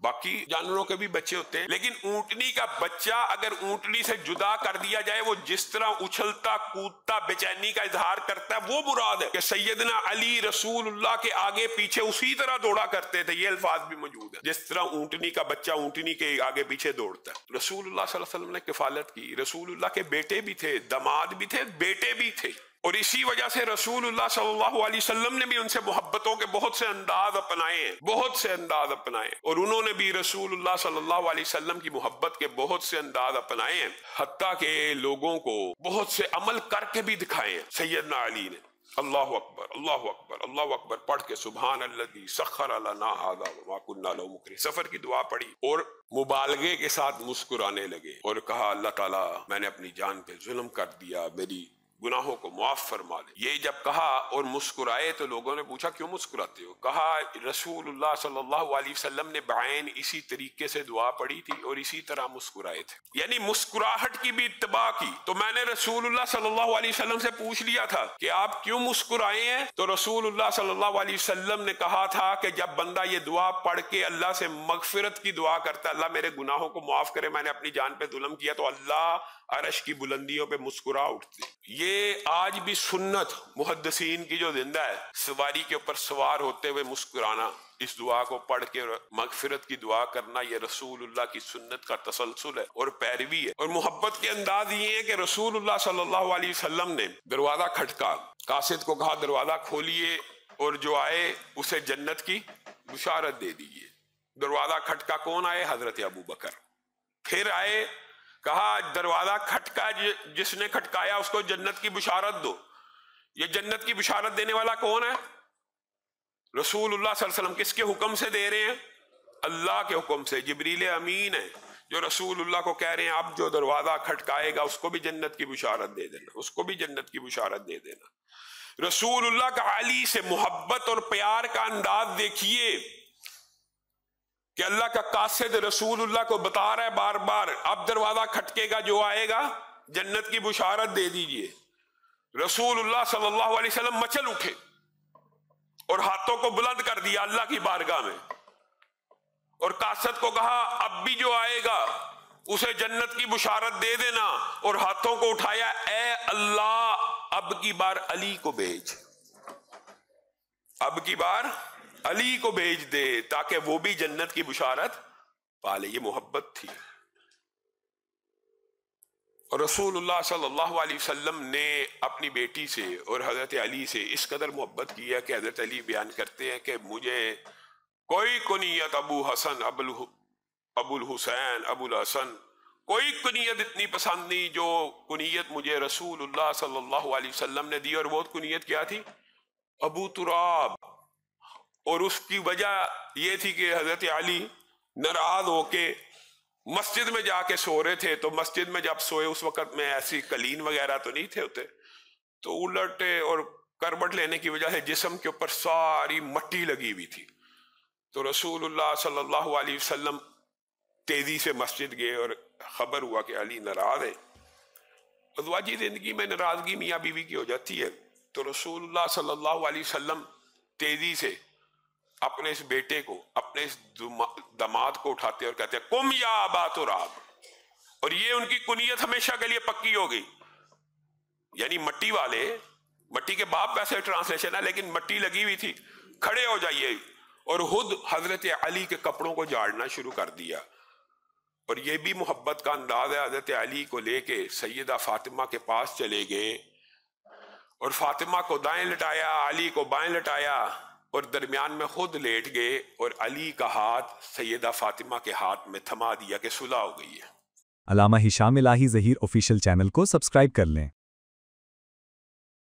باقی جانوروں کے بھی بچے ہوتے ہیں، لیکن اونٹنی کا بچہ اگر اونٹنی سے جدا کر دیا جائے، وہ جس طرح اچھلتا کودتا بے چینی کا اظہار کرتا ہے، وہ مراد ہے کہ سیدنا علی رسول اللہ کے آگے پیچھے اسی طرح دوڑا کرتے تھے۔ یہ الفاظ بھی موجود ہیں، جس طرح اونٹنی کا بچہ اونٹنی کے آگے پیچھے دوڑتا ہے۔ رسول اللہ صلی اللہ علیہ وسلم نے کفالت کی، رسول اللہ کے بیٹے بھی تھے، داماد بھی تھے، بیٹے بھی تھے، اور اسی وجہ سے رسول اللہ صلی اللہ علیہ وسلم نے بھی ان سے محبتوں کے بہت سے انداز اپنائے ہیں، بہت سے انداز اپنائے ہیں، اور انہوں نے بھی رسول اللہ صلی اللہ علیہ وسلم کی محبت کے بہت سے انداز اپنائے ہیں، حتیٰ کہ لوگوں کو بہت سے عمل کر کے بھی دکھائے ہیں سیدنا علی نے۔ اللہ اکبر، اللہ اکبر، اللہ اکبر پڑھ کے سبحان الذی سخر لنا ھذا وما كنا له مقرنین، سفر کی دعا پڑھی اور مبالغے کے ساتھ مسکرانے لگے اور کہا اللہ تعالیٰ میں نے اپنی جان پہ ظلم کر دیا، میری گناہوں کو معاف فرما دے۔ یہ جب کہا اور مسکرائے تو لوگوں نے پوچھا کیوں مسکراتے ہو؟ کہا رسول اللہ صلی اللہ علیہ وسلم نے بعین اسی طریقے سے دعا پڑھی تھی اور اسی طرح مسکرائے تھے، یعنی مسکراہٹ کی بھی اتباع کی۔ تو میں نے رسول اللہ صلی اللہ علیہ وسلم سے پوچھ لیا تھا کہ آپ کیوں مسکرائے ہیں، تو رسول اللہ صلی اللہ علیہ وسلم نے کہا تھا کہ جب بندہ یہ دعا پڑھ کے اللہ سے مغفرت کی دعا کرتا ہے، اللہ میرے گناہوں کو معاف کرے، میں نے اپنی جان پہ ظلم کیا، تو اللہ عرش کی بلندیوں پہ مسکرا اٹھتے۔ یہ آج بھی سنت محدثین کی جو زندہ ہے، سواری کے اوپر سوار ہوتے ہوئے مسکرانا، اس دعا کو پڑھ کے مغفرت کی دعا کرنا، یہ رسول اللہ کی سنت کا تسلسل ہے اور پیروی ہے۔ اور محبت کے انداز یہ ہے کہ رسول اللہ صلی اللہ علیہ وسلم نے دروازہ کھٹکا، قاصد کو کہا دروازہ کھولیے اور جو آئے اسے جنت کی بشارت دے دیجیے۔ دروازہ کھٹکا، کون آئے؟ حضرت ابو بکر۔ پھر آئے، کہا دروازہ کھٹکا، جس نے کھٹکایا اس کو جنت کی بشارت دو۔ یہ جنت کی بشارت دینے والا کون ہے؟ رسول اللہ صلی اللہ علیہ وسلم۔ کس کے حکم سے دے رہے ہیں؟ اللہ کے حکم سے۔ جبریل امین ہے جو رسول اللہ کو کہہ رہے ہیں اب جو دروازہ کھٹکائے گا اس کو بھی جنت کی بشارت دے دینا، اس کو بھی جنت کی بشارت دے دینا۔ رسول اللہ کا علی سے محبت اور پیار کا انداز دیکھیے کہ اللہ کا قاصد رسول اللہ کو بتا رہا ہے بار بار اب دروازہ کھٹکے گا، جو آئے گا جنت کی بشارت دے دیجئے۔ رسول اللہ صلی اللہ علیہ وسلم مچل اٹھے اور ہاتھوں کو بلند کر دیا اللہ کی بارگاہ میں، اور قاصد کو کہا اب بھی جو آئے گا اسے جنت کی بشارت دے دینا، اور ہاتھوں کو اٹھایا، اے اللہ اب کی بار علی کو بھیج، اب کی بار علی کو بھیج دے تاکہ وہ بھی جنت کی بشارت پالے۔ یہ محبت تھی۔ اور رسول اللہ صلی اللہ علیہ وسلم نے اپنی بیٹی سے اور حضرت علی سے اس قدر محبت کیا کہ حضرت علی بیان کرتے ہیں کہ مجھے کوئی کنیت ابو حسن، ابو الحسین، ابو الحسن، کوئی کنیت اتنی پسند نہیں جو کنیت مجھے رسول اللہ صلی اللہ علیہ وسلم نے دی، اور وہ کنیت کیا تھی؟ ابو تراب۔ اور اس کی وجہ یہ تھی کہ حضرت علی ناراض ہو کے مسجد میں جا کے سو رہے تھے، تو مسجد میں جب سوئے اس وقت میں ایسی قلین وغیرہ تو نہیں تھے ہوتے، تو الٹے اور کروٹ لینے کی وجہ سے جسم کے اوپر ساری مٹی لگی ہوئی تھی۔ تو رسول اللہ صلی اللہ علیہ وسلم تیزی سے مسجد گئے اور خبر ہوا کہ علی ناراض ہے۔ ازواجی زندگی میں ناراضگی میاں بیوی کی ہو جاتی ہے، تو رسول اللہ صلی اللہ علیہ وسلم تیزی سے اپنے اس بیٹے کو، اپنے اس داماد کو اٹھاتے اور کہتے ہیں قم یا ابا تراب، اور یہ ان کی کنیت ہمیشہ کے لیے پکی ہو گئی۔ یعنی مٹی والے، مٹی کے باپ ویسے ٹرانسلیشن ہے لیکن مٹی لگی ہوئی تھی، کھڑے ہو جائیے، اور خود حضرت علی کے کپڑوں کو جھاڑنا شروع کر دیا۔ اور یہ بھی محبت کا انداز ہے، حضرت علی کو لے کے سیدہ فاطمہ کے پاس چلے گئے اور فاطمہ کو دائیں لٹایا، علی کو بائیں لٹایا، اور درمیان میں خود لیٹ گئے، اور علی کا ہاتھ سیدہ فاطمہ کے ہاتھ میں تھما دیا کہ صلح ہو گئی ہے۔ علامہ ہشام الہی ظہیر آفیشیل چینل کو سبسکرائب کر لیں۔